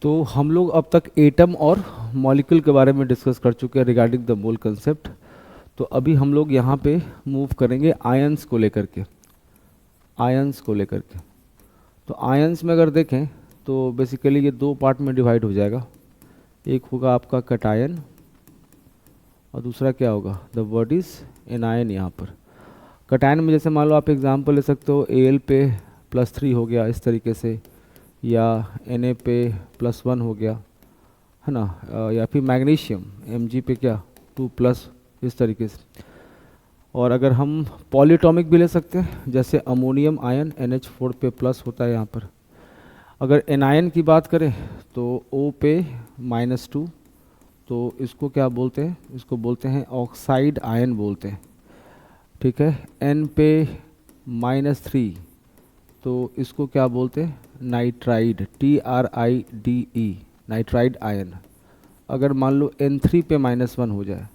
तो हम लोग अब तक एटम और मॉलिक्यूल के बारे में डिस्कस कर चुके हैं रिगार्डिंग द मोल कंसेप्ट। तो अभी हम लोग यहाँ पे मूव करेंगे आयंस को लेकर के। आयंस को लेकर के तो आयंस में अगर देखें तो बेसिकली ये दो पार्ट में डिवाइड हो जाएगा। एक होगा आपका कटायन और दूसरा क्या होगा, द वर्ड इज एनायन। यहाँ पर कटायन में जैसे मान लो आप एग्जांपल ले सकते हो, Al पे +3 हो गया इस तरीके से, या Na पे +1 हो गया, है ना, या फिर मैग्नीशियम Mg पे क्या 2+ इस तरीके से। और अगर हम पॉलीटॉमिक भी ले सकते हैं, जैसे अमोनियम आयन NH4 पे प्लस होता है यहाँ पर। अगर एनायन की बात करें तो O पे -2, तो इसको क्या बोलते हैं, इसको बोलते हैं ऑक्साइड आयन बोलते हैं, ठीक है। N पे -3, तो इसको क्या बोलते हैं, नाइट्राइड, TRIDE, नाइट्राइड आयन। अगर मान लो N3 पे -1 हो जाए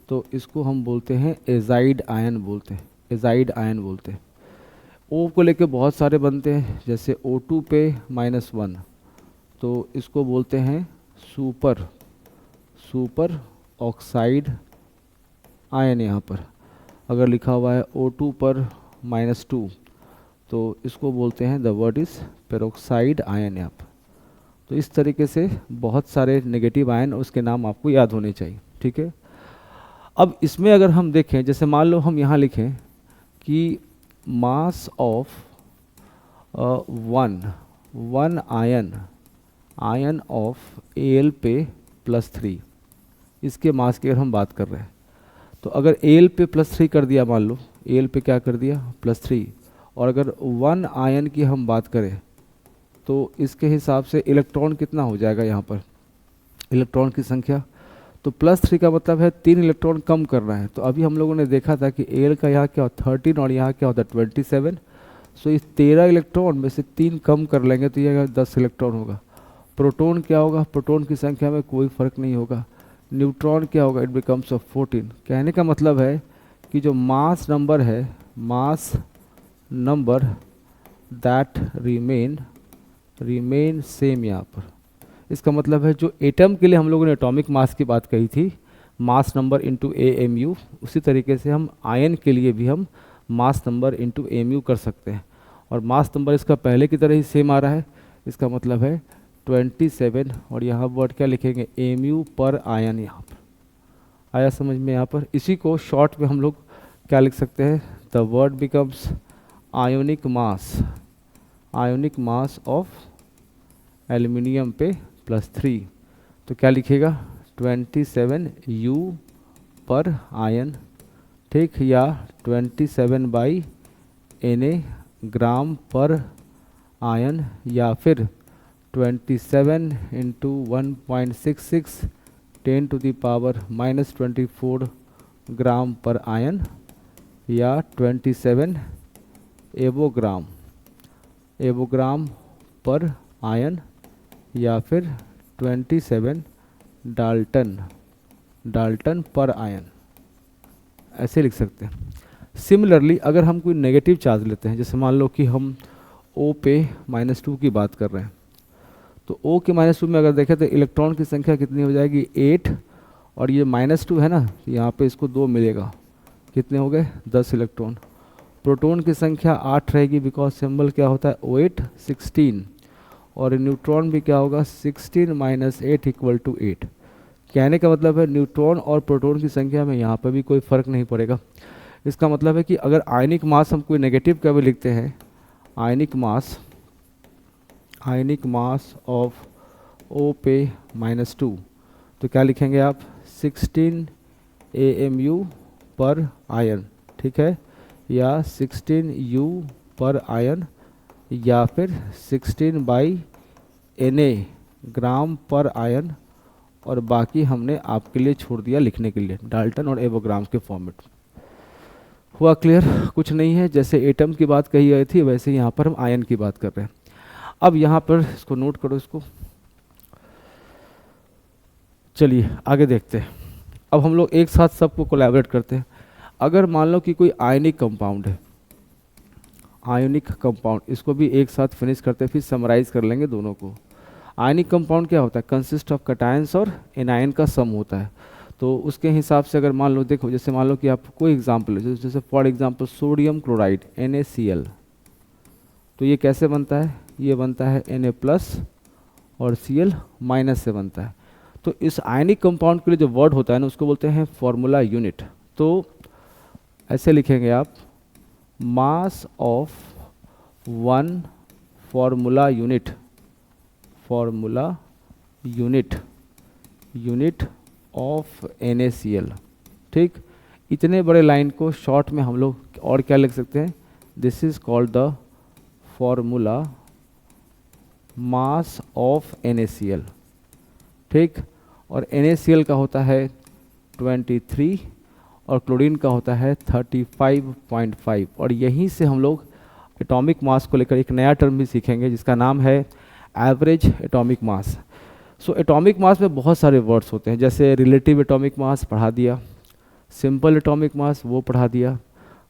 तो इसको हम बोलते हैं एजाइड आयन बोलते हैं, एजाइड आयन बोलते हैं। O को लेके बहुत सारे बनते हैं, जैसे O2 पे -1, तो इसको बोलते हैं सुपर ऑक्साइड आयन। यहाँ पर अगर लिखा हुआ है O2 पर -2, तो इसको बोलते हैं the word is peroxide ion. यहाँ पर तो इस तरीके से बहुत सारे नेगेटिव आयन, उसके नाम आपको याद होने चाहिए, ठीक है। अब इसमें अगर हम देखें, जैसे मान लो हम यहाँ लिखें कि mass of one ion of Al पे +3, इसके मास की अगर हम बात कर रहे हैं, तो अगर Al पे +3 कर दिया, मान लो Al पे क्या कर दिया +3, और अगर 1 आयन की हम बात करें तो इसके हिसाब से इलेक्ट्रॉन कितना हो जाएगा, यहाँ पर इलेक्ट्रॉन की संख्या, तो +3 का मतलब है 3 इलेक्ट्रॉन कम करना है। तो अभी हम लोगों ने देखा था कि Al का यहाँ क्या होता 13 और यहाँ क्या होता 27। सो इस 13 इलेक्ट्रॉन में से 3 कम कर लेंगे तो यह 10 इलेक्ट्रॉन होगा। प्रोटॉन क्या होगा, प्रोटॉन की संख्या में कोई फर्क नहीं होगा। न्यूट्रॉन क्या होगा, इट बिकम्स 14। कहने का मतलब है कि जो मास नंबर है, mass number that remain same. यहाँ पर इसका मतलब है जो एटम के लिए हम लोगों ने एटॉमिक मास की बात कही थी, मास नंबर इंटू AMU, उसी तरीके से हम आयन के लिए भी हम मास नंबर इंटू AMU कर सकते हैं। और मास नंबर इसका पहले की तरह ही सेम आ रहा है, इसका मतलब है 27। और यहाँ वर्ड क्या लिखेंगे, AMU पर आयन। यहाँ पर आया समझ में। यहाँ पर इसी को शॉर्ट में हम लोग क्या लिख सकते हैं, the word becomes ionic mass of aluminium पे +3, तो क्या लिखेगा 27U पर आयन, ठीक, या 27/Na ग्राम पर आयन, या फिर 27 इंटू 1.66 10⁻⁻24 ग्राम पर आयन, या 27 एवोग्राम पर आयन, या फिर 27 डाल्टन पर आयन, ऐसे लिख सकते हैं। सिमिलरली अगर हम कोई नेगेटिव चार्ज लेते हैं, जैसे मान लो कि हम O पे -2 की बात कर रहे हैं, तो O के -2 में अगर देखें तो इलेक्ट्रॉन की संख्या कितनी हो जाएगी 8, और ये -2 है ना, तो यहाँ पे इसको 2 मिलेगा, कितने हो गए 10 इलेक्ट्रॉन। प्रोटॉन की संख्या 8 रहेगी, बिकॉज सिंबल क्या होता है O8 16, और न्यूट्रॉन भी क्या होगा 16 - 8 = 8। कहने का मतलब है न्यूट्रॉन और प्रोटॉन की संख्या में यहाँ पर भी कोई फर्क नहीं पड़ेगा। इसका मतलब है कि अगर आयनिक मास हम कोई नेगेटिव का भी लिखते हैं, आयनिक मास ऑफ O पे -2, तो क्या लिखेंगे आप 16 AMU पर आयन, ठीक है, या 16U पर आयन, या फिर 16/Na ग्राम पर आयन, और बाकी हमने आपके लिए छोड़ दिया लिखने के लिए डाल्टन और एवोग्राम के फॉर्मेट। हुआ क्लियर? कुछ नहीं है, जैसे एटम की बात कही गई थी वैसे यहाँ पर हम आयन की बात कर रहे हैं। अब यहाँ पर इसको नोट करो, इसको चलिए आगे देखते हैं। अब हम लोग एक साथ सबको कोलैबोरेट करते हैं। अगर मान लो कि कोई आयनिक कंपाउंड है, आयनिक कंपाउंड, इसको भी एक साथ फिनिश करते हैं, फिर समराइज कर लेंगे दोनों को। आयनिक कंपाउंड क्या होता है, कंसिस्ट ऑफ कैटायंस और एनायन का सम होता है। तो उसके हिसाब से अगर मान लो, देखो जैसे मान लो कि आप कोई एग्जांपल, जैसे for example sodium chloride NaCl, तो ये कैसे बनता है, ये बनता है Na प्लस और Cl माइनस से बनता है। तो इस आयनिक कंपाउंड के लिए जो वर्ड होता है ना, उसको बोलते हैं फॉर्मूला यूनिट। तो ऐसे लिखेंगे आप, mass of one formula unit, formula unit, unit of NaCl। ठीक, इतने बड़े लाइन को शॉर्ट में हम लोग और क्या लिख सकते हैं, this is called the formula mass of NaCl। ठीक, और NaCl का होता है 23 और क्लोरीन का होता है 35.5। और यहीं से हम लोग एटॉमिक मास को लेकर एक नया टर्म भी सीखेंगे जिसका नाम है average atomic mass. So atomic mass में बहुत सारे वर्ड्स होते हैं, जैसे रिलेटिव एटॉमिक मास पढ़ा दिया, सिंपल एटॉमिक मास वो पढ़ा दिया,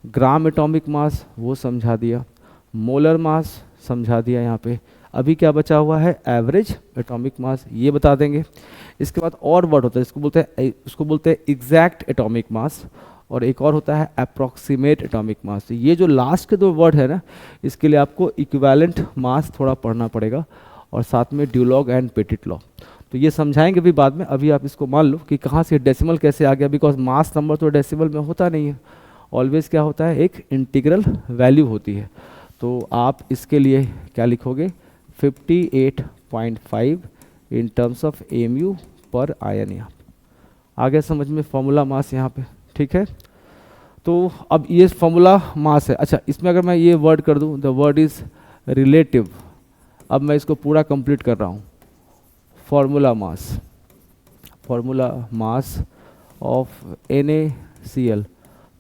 ग्राम एटॉमिक मास वो समझा दिया, मोलर मास समझा दिया। यहाँ पे अभी क्या बचा हुआ है, एवरेज एटॉमिक मास, ये बता देंगे। इसके बाद और वर्ड होता है, उसको बोलते हैं एग्जैक्ट एटॉमिक मास, और एक और होता है अप्रॉक्सीमेट एटॉमिक मास। ये जो लास्ट के दो वर्ड है ना, इसके लिए आपको इक्विवेलेंट मास थोड़ा पढ़ना पड़ेगा, और साथ में ड्यूलॉग एंड पेटिट लॉ, तो ये समझाएंगे भी बाद में। अभी आप इसको मान लो कि कहाँ से डेसिमल कैसे आ गया, बिकॉज मास नंबर तो डेसिमल में होता नहीं है, ऑलवेज क्या होता है, एक इंटीग्रल वैल्यू होती है। तो आप इसके लिए क्या लिखोगे, 58.5 इन टर्म्स ऑफ mu पर आयन। यहाँ आगे समझ में फॉर्मूला मास यहाँ पे, ठीक है। तो अब ये फॉर्मूला मास है। अच्छा, इसमें अगर मैं ये वर्ड कर दूँ, द वर्ड इज रिलेटिव, अब मैं इसको पूरा कंप्लीट कर रहा हूँ, formula mass, formula mass of NaCl,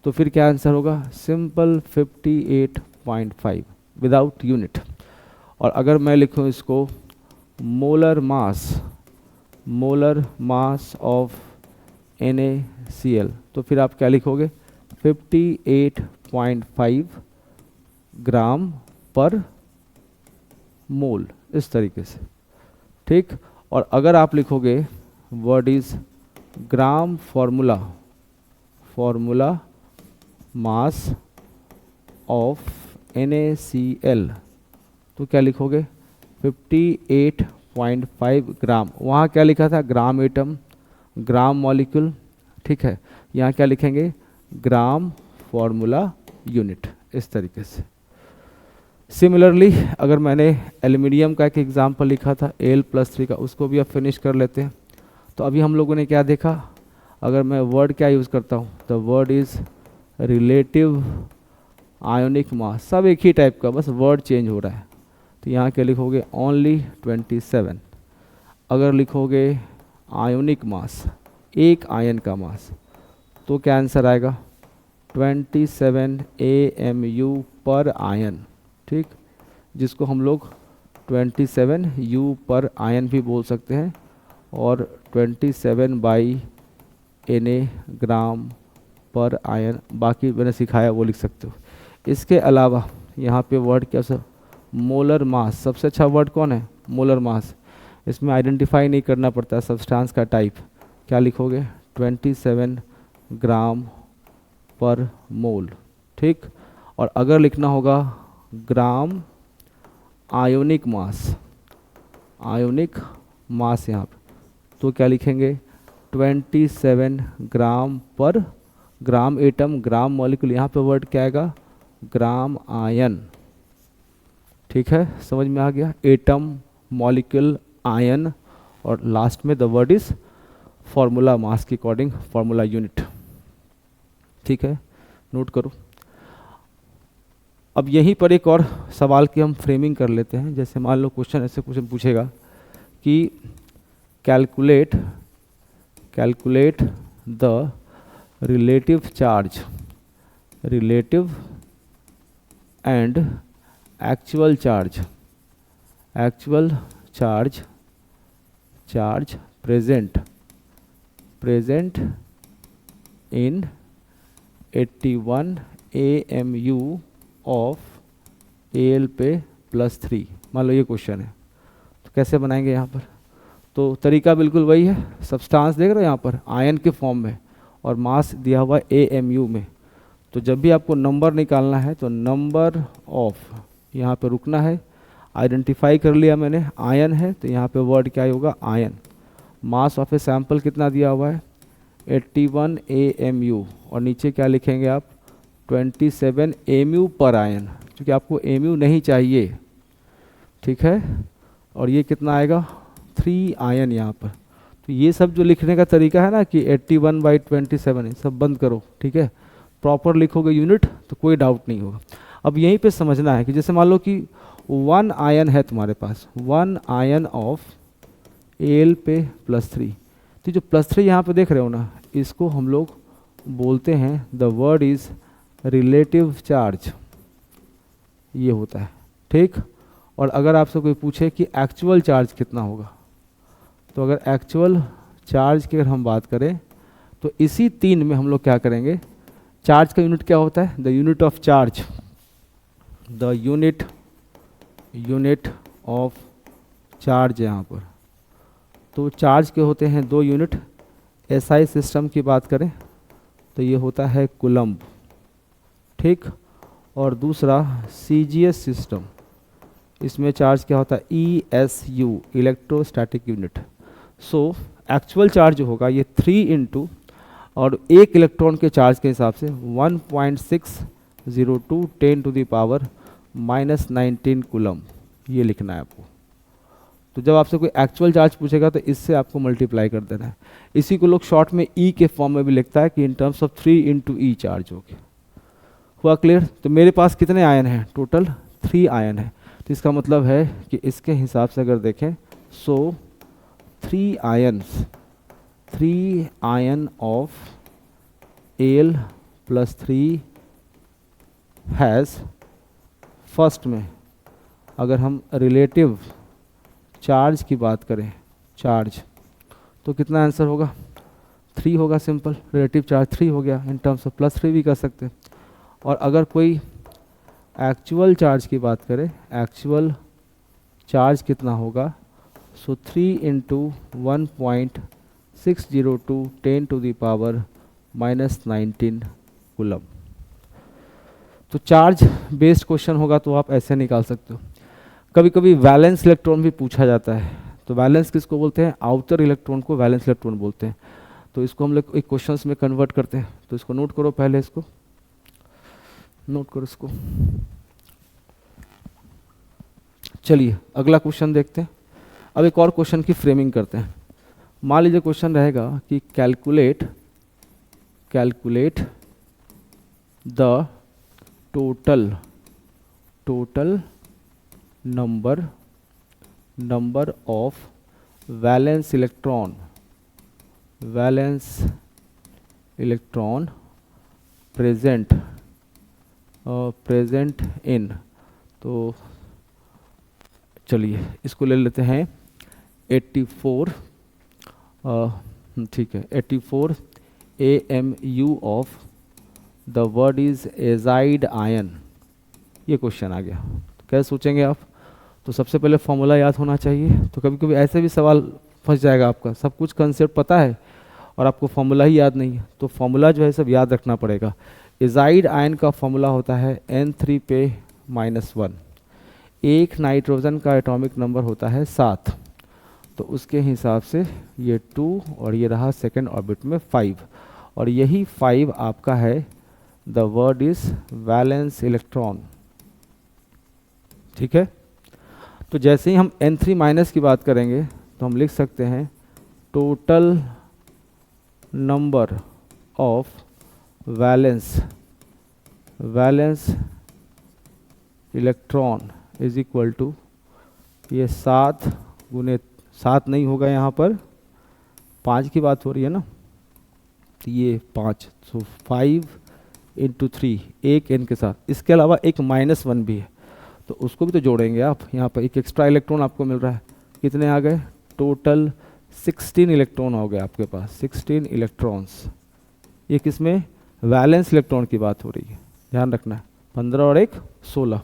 तो फिर क्या आंसर होगा, सिंपल 58.5 विदाउट यूनिट। और अगर मैं लिखूँ इसको molar mass, molar mass of NaCl, तो फिर आप क्या लिखोगे, 58.5 ग्राम पर मोल, इस तरीके से। ठीक, और अगर आप लिखोगे word is gram formula, formula mass of NaCl, तो क्या लिखोगे, 58.5 ग्राम। वहाँ क्या लिखा था, ग्राम एटम, ग्राम मॉलिक्यूल, ठीक है। यहाँ क्या लिखेंगे, ग्राम फॉर्मूला यूनिट, इस तरीके से। सिमिलरली अगर मैंने एल्यूमिनियम का एक एग्जाम्पल लिखा था Al+3 का, उसको भी अब फिनिश कर लेते हैं। तो अभी हम लोगों ने क्या देखा, अगर मैं वर्ड क्या यूज़ करता हूँ, the word is relative ionic mass, सब एक ही टाइप का, बस वर्ड चेंज हो रहा है। तो यहाँ क्या लिखोगे, ओनली 27। अगर लिखोगे आयोनिक मास, एक आयन का मास, तो क्या आंसर आएगा, 27 AMU पर आयन। ठीक, जिसको हम लोग 27 U पर आयन भी बोल सकते हैं, और 27/Na ग्राम पर आयन, बाकी मैंने सिखाया वो लिख सकते हो। इसके अलावा यहाँ पे वर्ड क्या सब, मोलर मास, सबसे अच्छा वर्ड कौन है, मोलर मास। इसमें आइडेंटिफाई नहीं करना पड़ता सब्सटेंस का टाइप, क्या लिखोगे, 27 ग्राम पर मोल। ठीक, और अगर लिखना होगा ग्राम आयोनिक मास, आयोनिक मास यहाँ पे, तो क्या लिखेंगे, 27 ग्राम पर, ग्राम एटम, ग्राम मॉलिक्यूल, यहाँ पे वर्ड क्या आएगा, ग्राम आयन। ठीक है, समझ में आ गया, एटम, मॉलिक्यूल, आयन, और लास्ट में the word is formula mass के अकॉर्डिंग फॉर्मूला यूनिट। ठीक है, नोट करो। अब यहीं पर एक और सवाल की हम फ्रेमिंग कर लेते हैं। जैसे मान लो क्वेश्चन ऐसे क्वेश्चन पूछेगा कि calculate the relative charge, relative and actual charge, actual charge present in 81 AMU of Al पे +3। मान लो ये क्वेश्चन है, तो कैसे बनाएंगे यहाँ पर? तो तरीका बिल्कुल वही है, सब्सटेंस देख रहे हो यहाँ पर आयन के फॉर्म में और मास दिया हुआ AMU में। तो जब भी आपको नंबर निकालना है तो नंबर ऑफ यहाँ पे रुकना है, आइडेंटिफाई कर लिया मैंने आयन है तो यहाँ पे वर्ड क्या होगा ion. Mass of a sample कितना दिया हुआ है 81 AMU और नीचे क्या लिखेंगे आप 27 AMU पर आयन, क्योंकि आपको AMU नहीं चाहिए, ठीक है। और ये कितना आएगा 3 आयन यहाँ पर। तो ये सब जो लिखने का तरीका है ना कि 81/27 सब बंद करो, ठीक है। प्रॉपर लिखोगे यूनिट तो कोई डाउट नहीं होगा। अब यहीं पे समझना है कि जैसे मान लो कि 1 आयन है तुम्हारे पास, 1 आयन ऑफ Al पे +3, तो जो +3 यहाँ पे देख रहे हो ना, इसको हम लोग बोलते हैं the word is relative charge, ये होता है, ठीक। और अगर आपसे कोई पूछे कि एक्चुअल चार्ज कितना होगा, तो अगर एक्चुअल चार्ज की अगर हम बात करें तो इसी 3 में हम लोग क्या करेंगे, चार्ज का यूनिट क्या होता है the unit of charge, the unit of charge यहाँ पर। तो चार्ज के होते हैं 2 यूनिट, SI सिस्टम की बात करें तो ये होता है कूलम्ब, ठीक। और दूसरा CGS सिस्टम, इसमें चार्ज क्या होता है ESU, electrostatic unit. So actual charge जो होगा ये 3 इंटू और एक इलेक्ट्रॉन के चार्ज के हिसाब से 1.602 10⁻⁻19 कूलम्ब, ये लिखना है आपको। तो जब आपसे कोई एक्चुअल चार्ज पूछेगा तो इससे आपको मल्टीप्लाई कर देना है। इसी को लोग शॉर्ट में E के फॉर्म में भी लिखता है कि इन terms of 3 into E charge हो गया। हुआ क्लियर? तो मेरे पास कितने आयन हैं, टोटल 3 आयन है। तो इसका मतलब है कि इसके हिसाब से अगर देखें सो 3 ion of Al+3 has, first में अगर हम रिलेटिव चार्ज की बात करें, चार्ज तो कितना आंसर होगा 3 होगा, सिंपल रिलेटिव चार्ज 3 हो गया, इन टर्म्स ऑफ +3 भी कर सकते हैं। और अगर कोई एक्चुअल चार्ज की बात करें, एक्चुअल चार्ज कितना होगा, सो 3 इंटू 1.602 10⁻⁻19 कूलम्ब। तो चार्ज बेस्ड क्वेश्चन होगा तो आप ऐसे निकाल सकते हो। कभी कभी वैलेंस इलेक्ट्रॉन भी पूछा जाता है, तो वैलेंस किसको बोलते हैं, आउटर इलेक्ट्रॉन को वैलेंस इलेक्ट्रॉन बोलते हैं। तो इसको हम लोग एक क्वेश्चंस में कन्वर्ट करते हैं, तो इसको नोट करो, पहले इसको नोट करो इसको। चलिए अगला क्वेश्चन देखते हैं। अब एक और क्वेश्चन की फ्रेमिंग करते हैं। मान लीजिए क्वेश्चन रहेगा कि calculate the total number of valence electron present in, तो चलिए इसको ले लेते हैं 84, ठीक है 84 AMU of the word is azide ion. ये क्वेश्चन आ गया, तो कैसे सोचेंगे आप? तो सबसे पहले फॉर्मूला याद होना चाहिए। तो कभी कभी ऐसे भी सवाल फंस जाएगा, आपका सब कुछ कंसेप्ट पता है और आपको फॉर्मूला ही याद नहीं है, तो फॉर्मूला जो है सब याद रखना पड़ेगा। एजाइड आयन का फॉर्मूला होता है N3 पे -1। एक नाइट्रोजन का एटॉमिक नंबर होता है 7, तो उसके हिसाब से ये 2 और ये रहा सेकेंड ऑर्बिट में 5, और यही 5 आपका है the word is valence electron, ठीक है। तो जैसे ही हम N3- की बात करेंगे तो हम लिख सकते हैं total number of valence electron is equal to, ये 7 गुने 7 नहीं होगा, यहाँ पर 5 की बात हो रही है ना, तो ये 5, सो 5 इंटू 3 एक n के साथ, इसके अलावा एक -1 भी है तो उसको भी तो जोड़ेंगे आप। यहाँ पर एक एक्स्ट्रा इलेक्ट्रॉन आपको मिल रहा है, कितने आ गए, टोटल 16 इलेक्ट्रॉन हो गए आपके पास, 16 इलेक्ट्रॉन्स। ये किसमें, वैलेंस इलेक्ट्रॉन की बात हो रही है, ध्यान रखना है। 15 और 1 16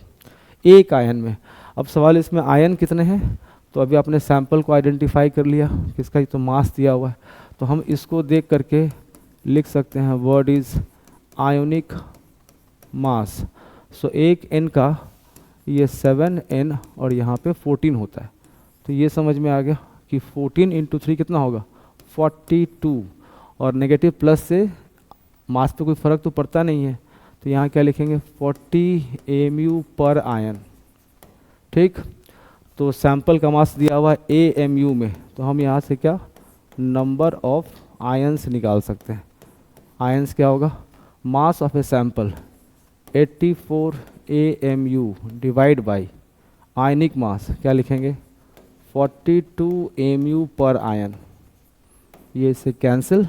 एक आयन में। अब सवाल इसमें आयन कितने हैं, तो अभी आपने सैंपल को आइडेंटिफाई कर लिया, किसका, ये तो मास दिया हुआ है, तो हम इसको देख करके लिख सकते हैं वर्ड इज आयोनिक मास। सो एक n का ये 7n और यहाँ पे 14 होता है, तो ये समझ में आ गया कि 14 इंटू 3 कितना होगा 42, और नेगेटिव प्लस से मास पे कोई फ़र्क तो पड़ता नहीं है, तो यहाँ क्या लिखेंगे 40 AMU पर आयन। ठीक, तो सैंपल का मास दिया हुआ है AMU में, तो हम यहाँ से क्या नंबर ऑफ आयन्स निकाल सकते हैं। आयन्स क्या होगा, mass of a sample 84 AMU divide by ionic mass, क्या लिखेंगे 42 AMU पर आयन। ये इससे कैंसिल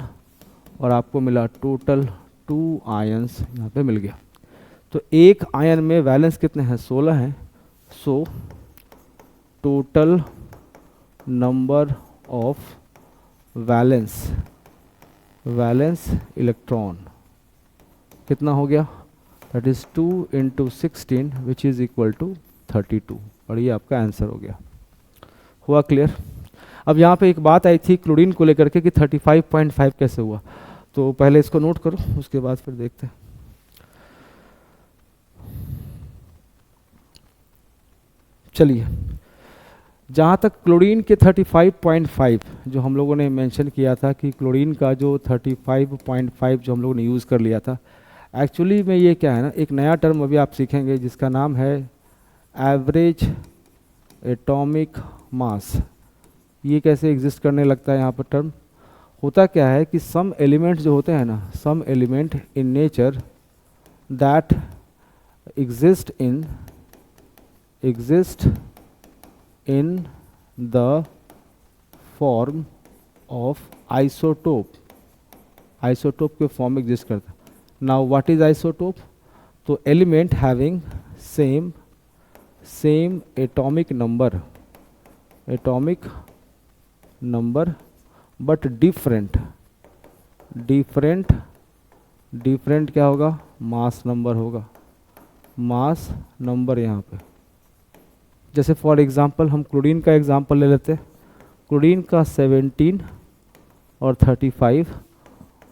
और आपको मिला टोटल 2 आयन्स यहाँ पे मिल गया। तो एक आयन में वैलेंस कितने हैं 16 हैं, so total number of valence electron कितना हो गया, that is 2 into 16 which is equal to 32, और ये आपका आंसर हो गया। हुआ क्लियर। अब यहाँ पे एक बात आई थी क्लोरीन को लेकर के कि 35.5 कैसे हुआ, तो पहले इसको नोट करो, उसके बाद फिर देखते हैं। चलिए, जहाँ तक क्लोरीन के 35.5 जो हम लोगों ने मेंशन किया था कि क्लोरीन का जो 35.5 जो हम लोगों ने यूज़ कर लिया था, एक्चुअली में ये क्या है ना, एक नया टर्म अभी आप सीखेंगे जिसका नाम है एवरेज एटॉमिक मास। ये कैसे एग्जिस्ट करने लगता है यहाँ पर टर्म, होता क्या है कि सम एलिमेंट जो होते हैं ना, some element in nature that exist in the form of isotope, isotope के फॉर्म में एग्जिस्ट करता है। नाउ व्हाट इज आइसोटोप, तो element having same atomic number but different क्या होगा, मास नंबर होगा, मास नंबर यहाँ पे। जैसे फॉर एग्जांपल हम क्लोरीन का एग्जांपल ले लेते हैं, क्लोरीन का 17 और 35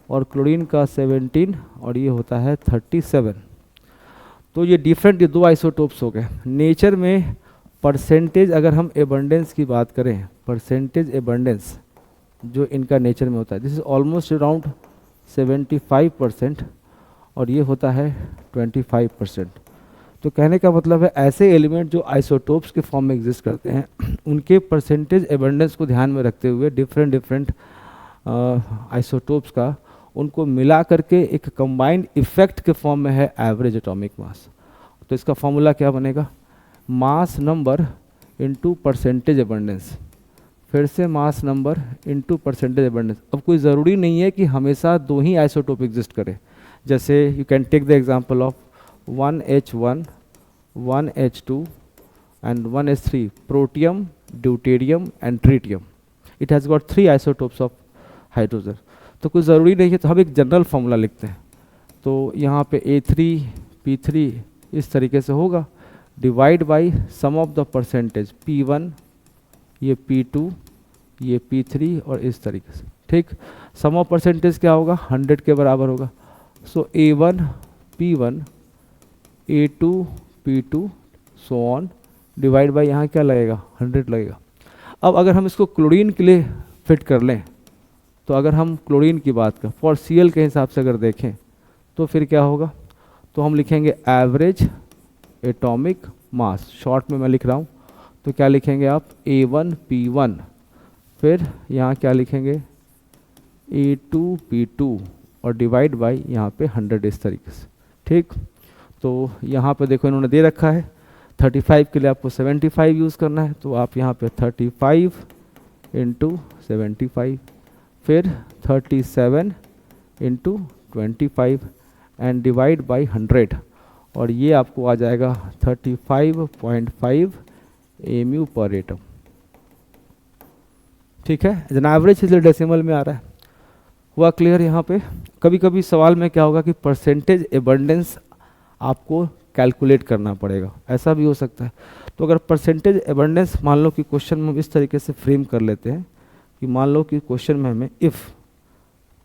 और क्लोरीन का 17 और ये होता है 37, तो ये डिफरेंट, ये 2 आइसोटोप्स हो गए। नेचर में परसेंटेज अगर हम एबंडेंस की बात करें, परसेंटेज एबंडेंस जो इनका नेचर में होता है, दिस इज ऑलमोस्ट अराउंड 75% और ये होता है 25%। तो कहने का मतलब है ऐसे एलिमेंट जो आइसोटोप्स के फॉर्म में एग्जिस्ट करते हैं उनके परसेंटेज एबंडेंस को ध्यान में रखते हुए डिफरेंट आइसोटोप्स का उनको मिला करके एक कंबाइंड इफेक्ट के फॉर्म में है एवरेज एटॉमिक मास। तो इसका फॉर्मूला क्या बनेगा, mass number into percentage abundance, फिर से mass number into percentage abundance. अब कोई ज़रूरी नहीं है कि हमेशा 2 ही आइसोटोप एग्जिस्ट करे, जैसे you can take the example of 1H1 1H2 and 1H3 protium, deuterium and tritium. It has got 3 isotopes of hydrogen. तो कोई ज़रूरी नहीं है, तो हम एक जनरल फार्मूला लिखते हैं। तो यहाँ पे A3P3 इस तरीके से होगा, divide by sum of the percentage P1, ये P2, ये P3 और इस तरीके से। ठीक, सम ऑफ परसेंटेज क्या होगा, 100 के बराबर होगा। सो A1 P1 A2 P2 so on, divide by यहाँ क्या लगेगा 100 लगेगा। अब अगर हम इसको क्लोरीन के लिए फिट कर लें, तो अगर हम क्लोरीन की बात करें फॉर Cl के हिसाब से अगर देखें तो फिर क्या होगा, तो हम लिखेंगे एवरेज एटॉमिक मास, शॉर्ट में मैं लिख रहा हूँ, तो क्या लिखेंगे आप A1 P1, फिर यहाँ क्या लिखेंगे A2 P2 और डिवाइड बाई यहाँ पे 100 इस तरीके से। ठीक, तो यहाँ पे देखो इन्होंने दे रखा है 35 के लिए आपको 75 यूज़ करना है, तो आप यहाँ पे 35 इंटू 75, फिर 37 इंटू 25 एंड डिवाइड बाई 100, और ये आपको आ जाएगा 35.5 AMU पर एटम। ठीक है, एज एन एवरेज इसलिए डेसिमल में आ रहा है। हुआ क्लियर यहाँ पे। कभी कभी सवाल में क्या होगा कि परसेंटेज एबंडेंस आपको कैलकुलेट करना पड़ेगा, ऐसा भी हो सकता है। तो अगर परसेंटेज एबंडेंस मान लो कि क्वेश्चन में हम इस तरीके से फ्रेम कर लेते हैं कि मान लो कि क्वेश्चन में हमें इफ़,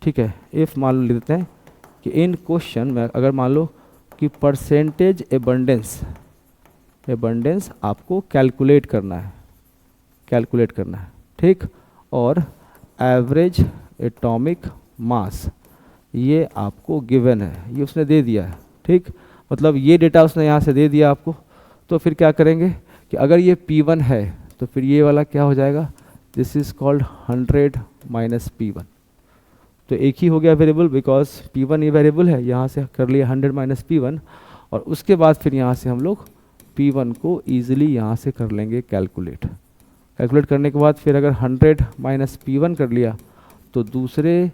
ठीक है, इफ़ मान लो लिख देते हैं कि इन क्वेश्चन में अगर मान लो कि परसेंटेज एबंडेंस आपको कैलकुलेट करना है, ठीक, और एवरेज एटॉमिक मास ये आपको गिवन है, ये उसने दे दिया है, ठीक, मतलब ये डेटा उसने यहाँ से दे दिया आपको। तो फिर क्या करेंगे कि अगर ये P1 है तो फिर ये वाला क्या हो जाएगा, this is called 100 minus P1। तो एक ही हो गया वेरिएबल, बिकॉज P1 ये वेरिएबल है, यहाँ से कर लिया 100 माइनस P1, और उसके बाद फिर यहाँ से हम लोग P1 को ईजिली यहाँ से कर लेंगे कैलकुलेट करने के बाद फिर अगर 100 माइनस P1 कर लिया तो दूसरे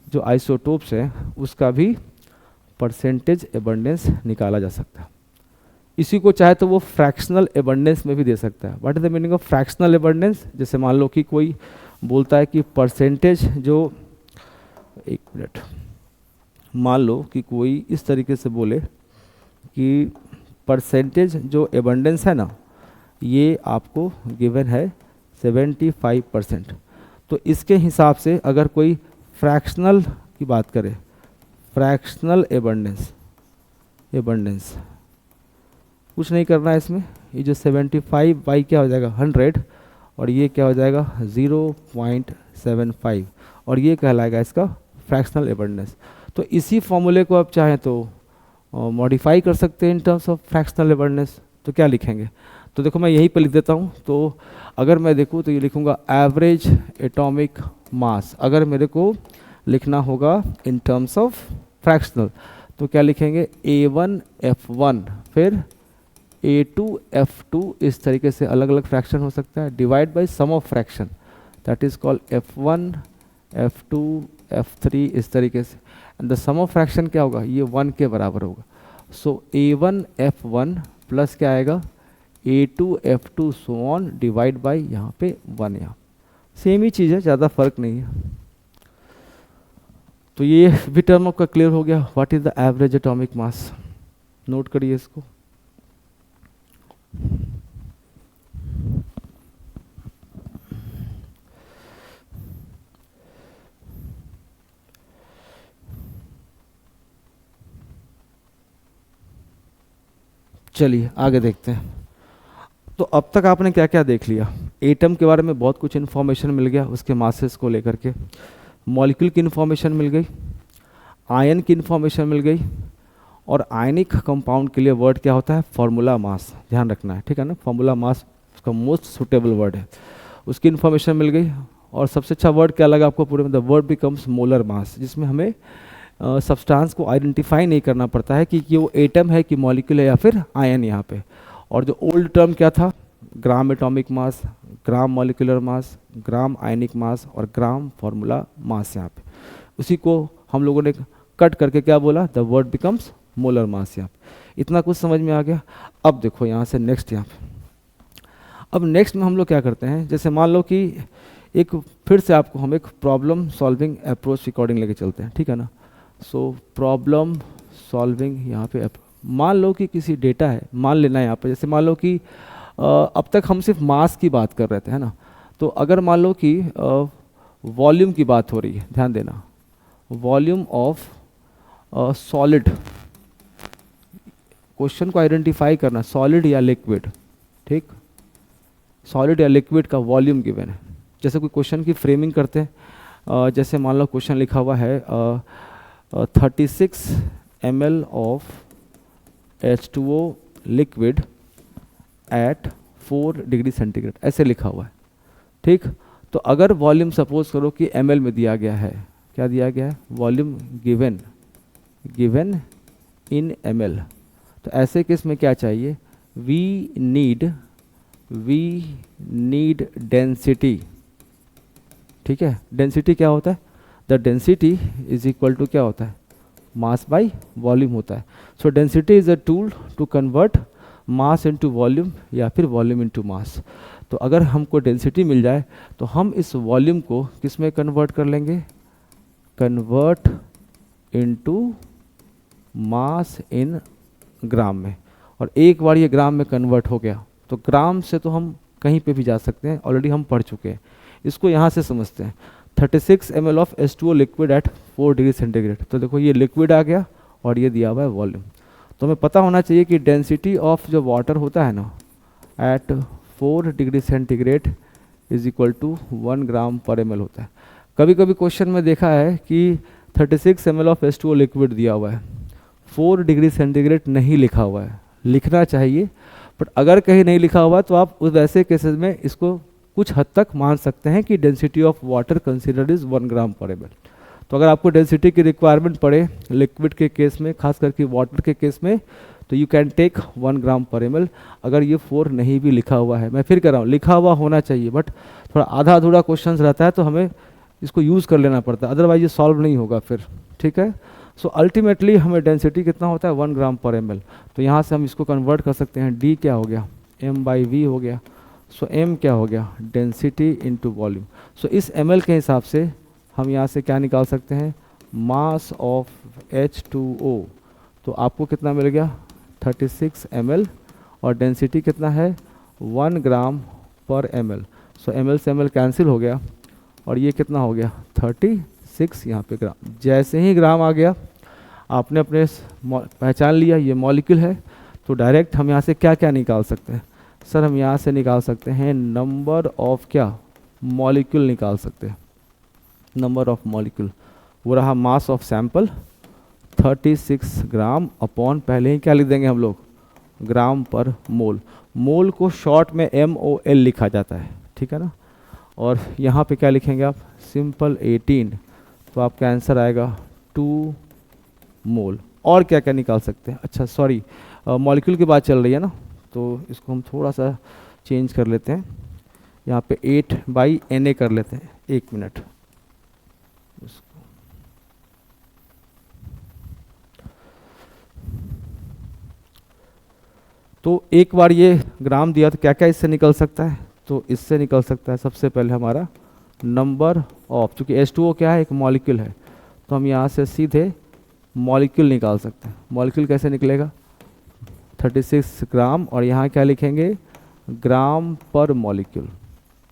जो आइसोटोप्स हैं उसका भी परसेंटेज एबंडेंस निकाला जा सकता है। इसी को चाहे तो वो फ्रैक्शनल एबंडेंस में भी दे सकता है। What is the meaning of fractional abundance? जैसे मान लो कि कोई बोलता है कि परसेंटेज जो, एक मिनट, मान लो कि कोई इस तरीके से बोले कि परसेंटेज जो एबंडेंस है ना ये आपको गिवन है 75%। तो इसके हिसाब से अगर कोई फ्रैक्शनल की बात करें, फ्रैक्शनल एबंडेंस कुछ नहीं करना है इसमें, ये जो 75 बाई क्या हो जाएगा 100 और ये क्या हो जाएगा 0.75 और ये कहलाएगा इसका फ्रैक्शनल एबंडेंस। तो इसी फॉर्मूले को आप चाहें तो मॉडिफाई कर सकते हैं इन टर्म्स ऑफ फ्रैक्शनल एबंडेंस। तो क्या लिखेंगे, तो देखो मैं यहीं पर लिख देता हूँ। तो अगर मैं देखूँ तो ये लिखूँगा एवरेज एटॉमिक मास। अगर मेरे को लिखना होगा इन टर्म्स ऑफ फ्रैक्शनल तो क्या लिखेंगे A1 F1 फिर A2 F2, इस तरीके से अलग अलग फ्रैक्शन हो सकता है, divide by sum of fraction that is called F1 F2 F3, इस तरीके से। And the sum of fraction क्या होगा, ये 1 के बराबर होगा। सो A1 F1 प्लस क्या आएगा A2 F2 so on divide by यहाँ पे 1, यहाँ सेम ही चीज़ है, ज़्यादा फर्क नहीं है। तो ये भी टर्म आपका क्लियर हो गया। What is the average atomic mass, note करिए इसको। चलिए आगे देखते हैं। तो अब तक आपने क्या क्या देख लिया, एटम के बारे में बहुत कुछ इन्फॉर्मेशन मिल गया, उसके मासेस को लेकर के, मॉलिक्यूल की इन्फॉर्मेशन मिल गई, आयन की इन्फॉर्मेशन मिल गई, और आयनिक कंपाउंड के लिए वर्ड क्या होता है, फार्मूला मास, ध्यान रखना है, ठीक है ना। फार्मूला मास उसका मोस्ट सुटेबल वर्ड है, उसकी इन्फॉर्मेशन मिल गई। और सबसे अच्छा वर्ड क्या लगा आपको पूरे में, the word becomes molar mass, जिसमें हमें सब्सटेंस को आइडेंटिफाई नहीं करना पड़ता है कि वो एटम है कि मॉलिक्यूल है या फिर आयन यहाँ पे। और जो ओल्ड टर्म क्या था, gram atomic mass, gram molecular mass, ग्राम आयनिक मास और ग्राम फार्मूला मास, यहाँ पे उसी को हम लोगों ने कट करके क्या बोला, the word becomes molar mass. यहाँ पे इतना कुछ समझ में आ गया। अब देखो यहाँ से नेक्स्ट, यहाँ पे अब नेक्स्ट में हम लोग क्या करते हैं, जैसे मान लो कि एक फिर से आपको हम एक प्रॉब्लम सॉल्विंग अप्रोच अकॉर्डिंग लेके चलते हैं, ठीक है ना। सो प्रॉब्लम सॉल्विंग, यहाँ पे मान लो कि किसी डेटा है, मान लेना है यहाँ पे, जैसे मान लो कि अब तक हम सिर्फ मास की बात कर रहे थे, है ना। तो अगर मान लो कि वॉल्यूम की बात हो रही है, ध्यान देना, वॉल्यूम ऑफ सॉलिड, क्वेश्चन को आइडेंटिफाई करना, सॉलिड या लिक्विड, ठीक, सॉलिड या लिक्विड का वॉल्यूम गिवन है। जैसे कोई क्वेश्चन की फ्रेमिंग करते हैं, जैसे मान लो क्वेश्चन लिखा हुआ है 36 ml of H2O liquid at 4 degree centigrade, ऐसे लिखा हुआ है, ठीक। तो अगर वॉल्यूम सपोज करो कि ml में दिया गया है, क्या दिया गया है, वॉल्यूम गिवन इन ml, तो ऐसे केस में क्या चाहिए, वी नीड डेंसिटी, ठीक है। डेंसिटी क्या होता है, the density is equal to क्या होता है, मास बाय वॉल्यूम होता है। So density is a tool to convert mass into volume या फिर वॉल्यूम इनटू मास। तो अगर हमको डेंसिटी मिल जाए तो हम इस वॉल्यूम को किस में कन्वर्ट कर लेंगे, कन्वर्ट इनटू मास इन ग्राम में। और एक बार ये ग्राम में कन्वर्ट हो गया तो ग्राम से तो हम कहीं पे भी जा सकते हैं, ऑलरेडी हम पढ़ चुके हैं। इसको यहाँ से समझते हैं। 36 ml of H2O liquid at 4 degree centigrade. तो देखो ये लिक्विड आ गया और ये दिया हुआ है वॉल्यूम। तो हमें पता होना चाहिए कि डेंसिटी ऑफ जो वाटर होता है ना at 4 degree centigrade is equal to 1 gram per ml होता है। कभी कभी क्वेश्चन में देखा है कि 36 ml ऑफ H2O लिक्विड दिया हुआ है, 4 डिग्री सेंटीग्रेड नहीं लिखा हुआ है, लिखना चाहिए। बट अगर कहीं नहीं लिखा हुआ तो आप उस वैसे केसेस में इसको कुछ हद तक मान सकते हैं कि density of water considered is 1 gram per ml। तो अगर आपको डेंसिटी की रिक्वायरमेंट पड़े लिक्विड के केस में, खास करके वाटर के केस में, तो you can take 1 gram per ml। अगर ये 4 नहीं भी लिखा हुआ है, मैं फिर कह रहा हूँ लिखा हुआ होना चाहिए, बट थोड़ा आधा अधूरा क्वेश्चन रहता है तो हमें इसको यूज़ कर लेना पड़ता है, अदरवाइज ये सॉल्व नहीं होगा फिर। ठीक है, सो अल्टीमेटली हमें डेंसिटी कितना होता है 1 ग्राम पर ml। तो यहाँ से हम इसको कन्वर्ट कर सकते हैं, d क्या हो गया m/v हो गया। सो m क्या हो गया डेंसिटी इनटू वॉल्यूम। सो इस ml के हिसाब से हम यहाँ से क्या निकाल सकते हैं मास ऑफ H2O। तो आपको कितना मिल गया 36 ml और डेंसिटी कितना है 1 ग्राम पर ml। सो ml से ml कैंसिल हो गया और ये कितना हो गया 36 यहाँ पे ग्राम। जैसे ही ग्राम आ गया आपने अपने पहचान लिया ये मॉलिक्यूल है, तो डायरेक्ट हम यहाँ से क्या क्या निकाल सकते हैं सर, हम यहाँ से निकाल सकते हैं नंबर ऑफ क्या मॉलिक्यूल निकाल सकते हैं, नंबर ऑफ मॉलिक्यूल। वो रहा mass of sample 36 gram upon पहले ही क्या लिख देंगे हम लोग ग्राम पर मोल। मोल को शॉर्ट में MOL लिखा जाता है, ठीक है ना। और यहाँ पे क्या लिखेंगे आप सिंपल 18, तो आपका आंसर आएगा 2 मोल। और क्या क्या निकाल सकते हैं, अच्छा सॉरी मॉलिक्यूल की बात चल रही है ना, तो इसको हम थोड़ा सा चेंज कर लेते हैं, यहाँ पे 8/Na कर लेते हैं। 1 मिनट, तो एक बार ये ग्राम दिया तो क्या क्या इससे निकल सकता है, तो इससे निकल सकता है सबसे पहले हमारा नंबर ऑफ, चूँकि H2O क्या है एक मॉलिक्यूल है, तो हम यहाँ से सीधे मॉलिक्यूल निकाल सकते हैं। मॉलिक्यूल कैसे निकलेगा 36 ग्राम और यहाँ क्या लिखेंगे ग्राम पर मॉलिक्यूल।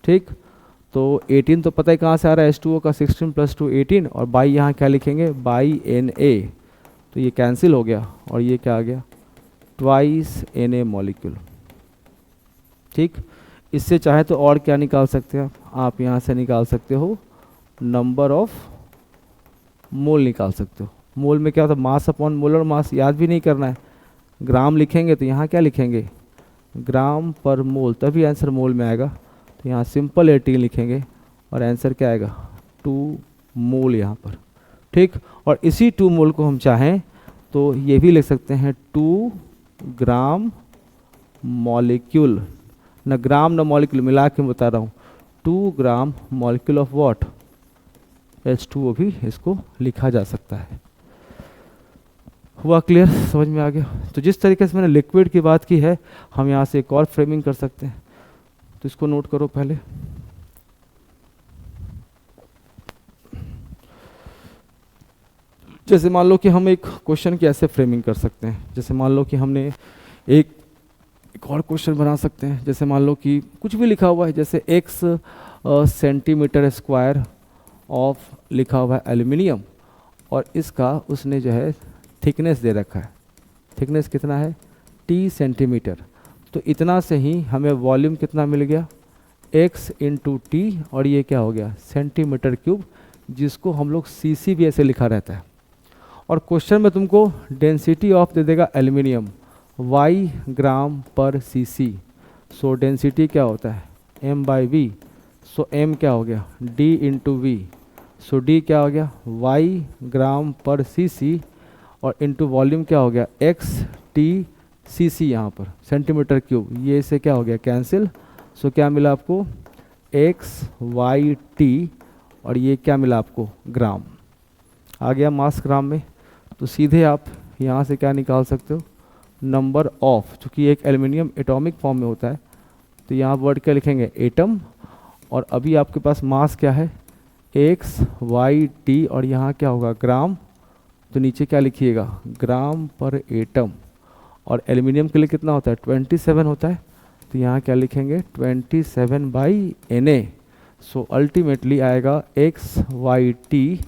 ठीक, तो 18 तो पता ही कहाँ से आ रहा है H2O का 16 + 2 18, और बाई यहाँ क्या लिखेंगे बाई Na, तो ये कैंसिल हो गया और ये क्या आ गया ट्वाइस Na मॉलिक्यूल। ठीक, इससे चाहे तो और क्या निकाल सकते हैं आप यहाँ से निकाल सकते हो नंबर ऑफ मोल निकाल सकते हो। मोल में क्या होता है मास अपॉन मोलर मास, याद भी नहीं करना है, ग्राम लिखेंगे तो यहाँ क्या लिखेंगे ग्राम पर मोल, तभी आंसर मोल में आएगा। तो यहाँ सिंपल 18 लिखेंगे और आंसर क्या आएगा 2 मोल यहाँ पर। ठीक, और इसी 2 मोल को हम चाहें तो ये भी लिख सकते हैं 2 ग्राम मॉलिक्यूल, न ग्राम न मॉलिक्यूल मिला के बता रहा हूँ, 2 gram molecule of what H2O भी इसको लिखा जा सकता है। हुआ क्लियर, समझ में आ गया। तो जिस तरीके से मैंने लिक्विड की बात की है हम यहाँ से एक और फ्रेमिंग कर सकते हैं, तो इसको नोट करो पहले। जैसे मान लो कि हम एक क्वेश्चन की ऐसे फ्रेमिंग कर सकते हैं, जैसे मान लो कि हमने एक और क्वेश्चन बना सकते हैं, जैसे मान लो कि कुछ भी लिखा हुआ है, जैसे x सेंटीमीटर स्क्वायर ऑफ लिखा हुआ है एल्युमिनियम, और इसका उसने जो है थिकनेस दे रखा है, थिकनेस कितना है T सेंटीमीटर। तो इतना से ही हमें वॉल्यूम कितना मिल गया x × T, और ये क्या हो गया सेंटीमीटर क्यूब, जिसको हम लोग cc भी ऐसे लिखा रहता है। और क्वेश्चन में तुमको डेंसिटी ऑफ दे देगा एल्युमिनियम y ग्राम पर cc। सो डेंसिटी क्या होता है m/v, सो m क्या हो गया d × v, सो d क्या हो गया y ग्राम पर cc, और इंटू वॉल्यूम क्या हो गया x t cc यहाँ पर सेंटीमीटर क्यूब, ये से क्या हो गया कैंसिल। सो क्या मिला आपको x y t, और ये क्या मिला आपको ग्राम, आ गया मास ग्राम में। तो सीधे आप यहाँ से क्या निकाल सकते हो नंबर ऑफ, चूँकि एक एल्युमिनियम एटॉमिक फॉर्म में होता है तो यहाँ वर्ड क्या लिखेंगे एटम, और अभी आपके पास मास क्या है x y t, और यहाँ क्या होगा ग्राम, तो नीचे क्या लिखिएगा ग्राम पर एटम। और एल्युमिनियम के लिए कितना होता है 27 होता है, तो यहाँ क्या लिखेंगे 27/Na। सो अल्टीमेटली आएगा XYT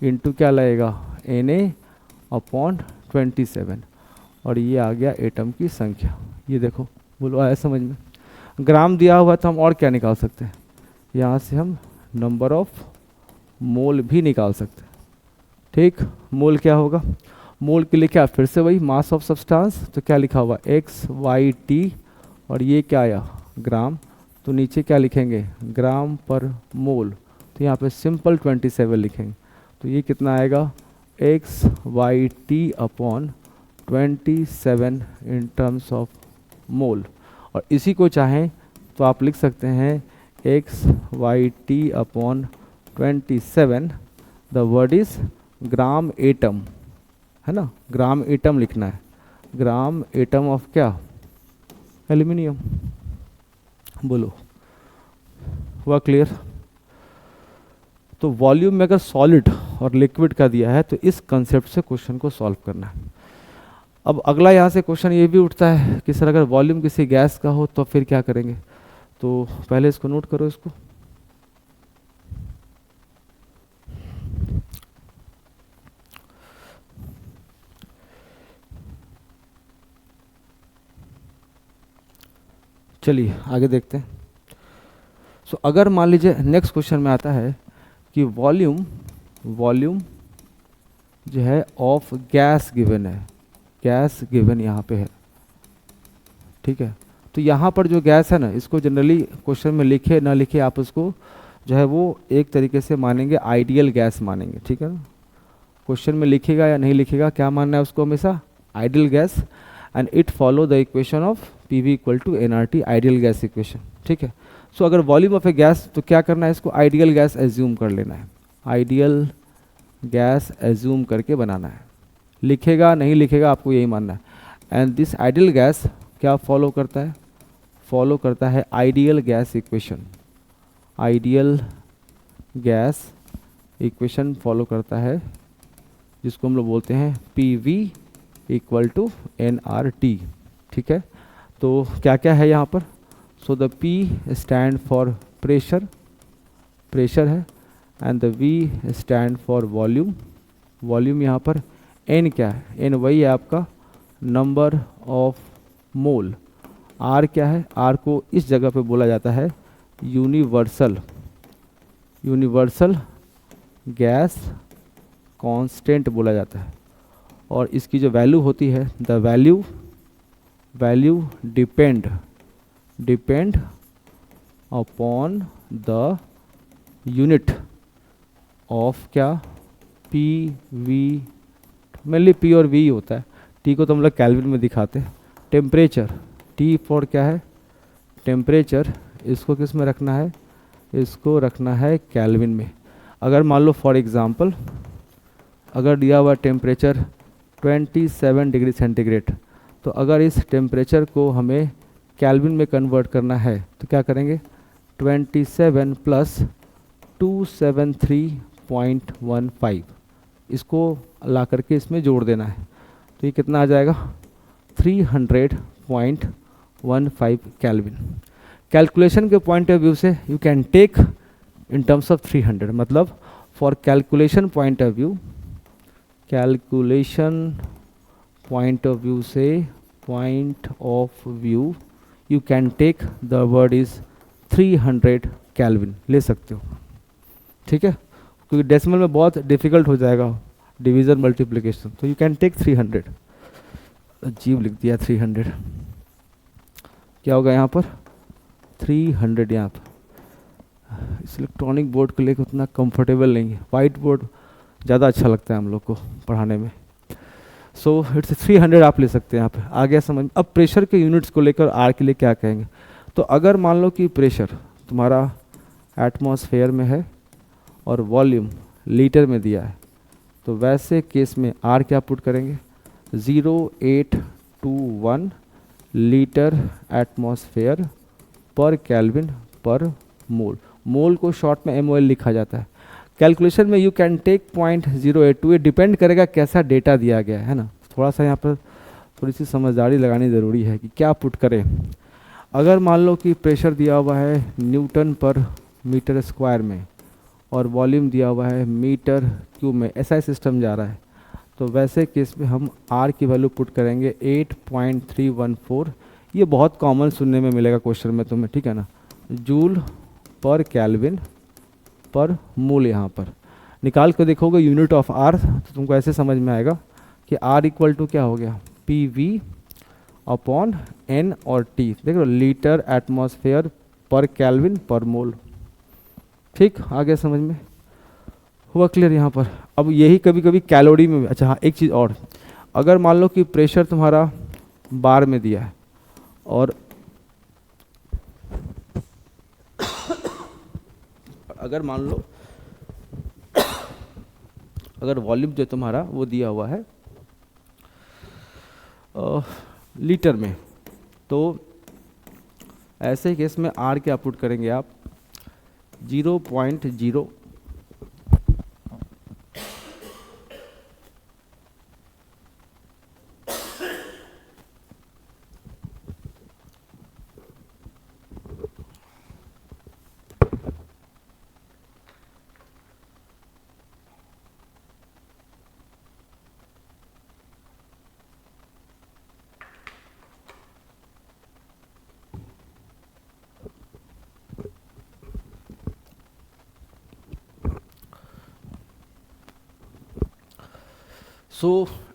इंटू क्या लगेगा Na/27, और ये आ गया एटम की संख्या। ये देखो, बोलो आया समझ में। ग्राम दिया हुआ तो हम और क्या निकाल सकते हैं, यहाँ से हम नंबर ऑफ मोल भी निकाल सकते हैं। ठीक, मोल क्या होगा, मोल के लिए क्या, फिर से वही मास ऑफ सब्सटेंस, तो क्या लिखा हुआ XYT, और ये क्या आया ग्राम, तो नीचे क्या लिखेंगे ग्राम पर मोल, तो यहाँ पे सिंपल 27 लिखेंगे। तो ये कितना आएगा XYT/27 in terms of mole. और इसी को चाहें तो आप लिख सकते हैं XYT/27, the word is gram atom, है ना, ग्राम एटम लिखना है, ग्राम एटम ऑफ क्या, एल्यूमिनियम। बोलो हुआ क्लियर। तो वॉल्यूम में अगर सॉलिड और लिक्विड का दिया है तो इस कंसेप्ट से क्वेश्चन को सॉल्व करना है। अब अगला यहाँ से क्वेश्चन ये भी उठता है कि सर अगर वॉल्यूम किसी गैस का हो तो फिर क्या करेंगे, तो पहले इसको नोट करो इसको। चलिए आगे देखते हैं। सो अगर मान लीजिए नेक्स्ट क्वेश्चन में आता है कि वॉल्यूम जो है ऑफ गैस गिवन है, गैस गिवन यहाँ पे है, ठीक है। तो यहाँ पर जो गैस है ना, इसको जनरली क्वेश्चन में लिखे ना लिखे आप उसको जो है वो एक तरीके से मानेंगे आइडियल गैस मानेंगे, ठीक है ना। क्वेश्चन में लिखेगा या नहीं लिखेगा, क्या मानना है उसको हमेशा ideal gas, and it follow the equation of PV = nRT, ideal gas equation, ठीक है। सो अगर वॉल्यूम ऑफ ए गैस, तो क्या करना है, इसको आइडियल गैस एज्यूम कर लेना है, आइडियल गैस एज्यूम करके बनाना है। लिखेगा नहीं लिखेगा आपको यही मानना है। एंड दिस आइडियल गैस क्या फॉलो करता है, फॉलो करता है ideal gas equation, ideal gas equation follow करता है, जिसको हम लोग बोलते हैं PV = nRT, ठीक है। तो क्या क्या है यहाँ पर, so the P stand for pressure, pressure है, and the V stand for volume, volume यहाँ पर, N क्या है, N वही है आपका नंबर ऑफ मोल, R क्या है, R को इस जगह पे बोला जाता है यूनिवर्सल, यूनिवर्सल गैस कांस्टेंट बोला जाता है, और इसकी जो वैल्यू होती है, the value depend upon the unit of क्या, PV, मेनली P और V होता है, T को तो हम लोग कैल्विन में दिखाते हैं। टेम्परेचर, T फॉर क्या है टेम्परेचर, इसको किस में रखना है, इसको रखना है कैल्विन में। अगर मान लो फॉर एग्जांपल अगर दिया हुआ टेम्परेचर 27 डिग्री सेंटीग्रेड, तो अगर इस टेम्परेचर को हमें कैल्विन में कन्वर्ट करना है तो क्या करेंगे, 27 + 273.15, इसको ला करके इसमें जोड़ देना है, तो ये कितना आ जाएगा 300.15 कैल्विन। कैलकुलेशन के पॉइंट ऑफ व्यू से you can take in terms of 300, मतलब for calculation point of view, calculation point of view से, point of view you can take the word is 300 kelvin ले सकते हो, ठीक है, क्योंकि डेसिमल में बहुत डिफिकल्ट हो जाएगा डिवीजन मल्टीप्लिकेशन, तो यू कैन टेक 300, अजीब लिख दिया 300, क्या होगा यहाँ पर 300, यहाँ पर इस इलेक्ट्रॉनिक बोर्ड के लिए उतना कंफर्टेबल नहीं है, वाइट बोर्ड ज़्यादा अच्छा लगता है हम लोग को पढ़ाने में। सो इट्स 300 आप ले सकते हैं यहाँ पे, आ गया समझ। अब प्रेशर के यूनिट्स को लेकर R के लिए क्या कहेंगे, तो अगर मान लो कि प्रेशर तुम्हारा एटमॉस्फेयर में है और वॉल्यूम लीटर में दिया है, तो वैसे केस में R क्या पुट करेंगे, 0821 लीटर एटमॉस्फेयर पर केल्विन पर मोल, मोल को शॉर्ट में MOL लिखा जाता है। कैलकुलेशन में यू कैन टेक 0.082, ये डिपेंड करेगा कैसा डेटा दिया गया है ना, थोड़ा सा यहाँ पर थोड़ी सी समझदारी लगानी ज़रूरी है कि क्या पुट करें। अगर मान लो कि प्रेशर दिया हुआ है न्यूटन पर मीटर स्क्वायर में और वॉल्यूम दिया हुआ है मीटर क्यूब में, ऐसा ही सिस्टम जा रहा है, तो वैसे केस में हम आर की वैल्यू पुट करेंगे 8.314। ये बहुत कॉमन सुनने में मिलेगा क्वेश्चन में तुम्हें, ठीक है ना, जूल पर केल्विन पर मोल। यहाँ पर निकाल कर देखोगे यूनिट ऑफ आर, तो तुमको ऐसे समझ में आएगा कि आर इक्वल टू क्या हो गया, पी वी अपॉन एन और टी, देख लो लीटर एटमॉस्फेयर पर केल्विन पर मोल। ठीक, आगे समझ में हुआ क्लियर यहाँ पर। अब यही कभी कभी कैलोरी में भी, अच्छा हाँ एक चीज़ और, अगर मान लो कि प्रेशर तुम्हारा बार में दिया है और अगर मान लो अगर वॉल्यूम जो तुम्हारा वो दिया हुआ है लीटर में, तो ऐसे केस में आर क्या पुट करेंगे आप, 0.0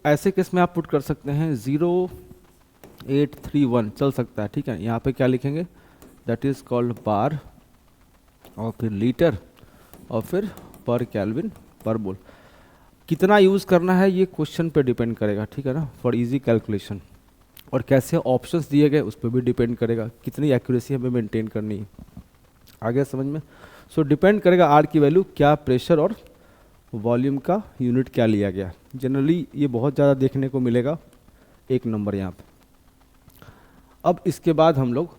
ऐसे केस में आप पुट कर सकते हैं 0.831 चल सकता है, ठीक है। यहाँ पे क्या लिखेंगे, दैट इज कॉल्ड बार और फिर लीटर और फिर पर केल्विन पर मोल। कितना यूज़ करना है ये क्वेश्चन पे डिपेंड करेगा, ठीक है ना, फॉर इजी कैलकुलेशन। और कैसे ऑप्शंस दिए गए उस पर भी डिपेंड करेगा, कितनी एक्यूरेसी हमें मेंटेन करनी है, आगे समझ में। डिपेंड करेगा आर की वैल्यू क्या, प्रेशर और वॉल्यूम का यूनिट क्या लिया गया। जनरली ये बहुत ज़्यादा देखने को मिलेगा, 1 नंबर यहाँ पे। अब इसके बाद हम लोग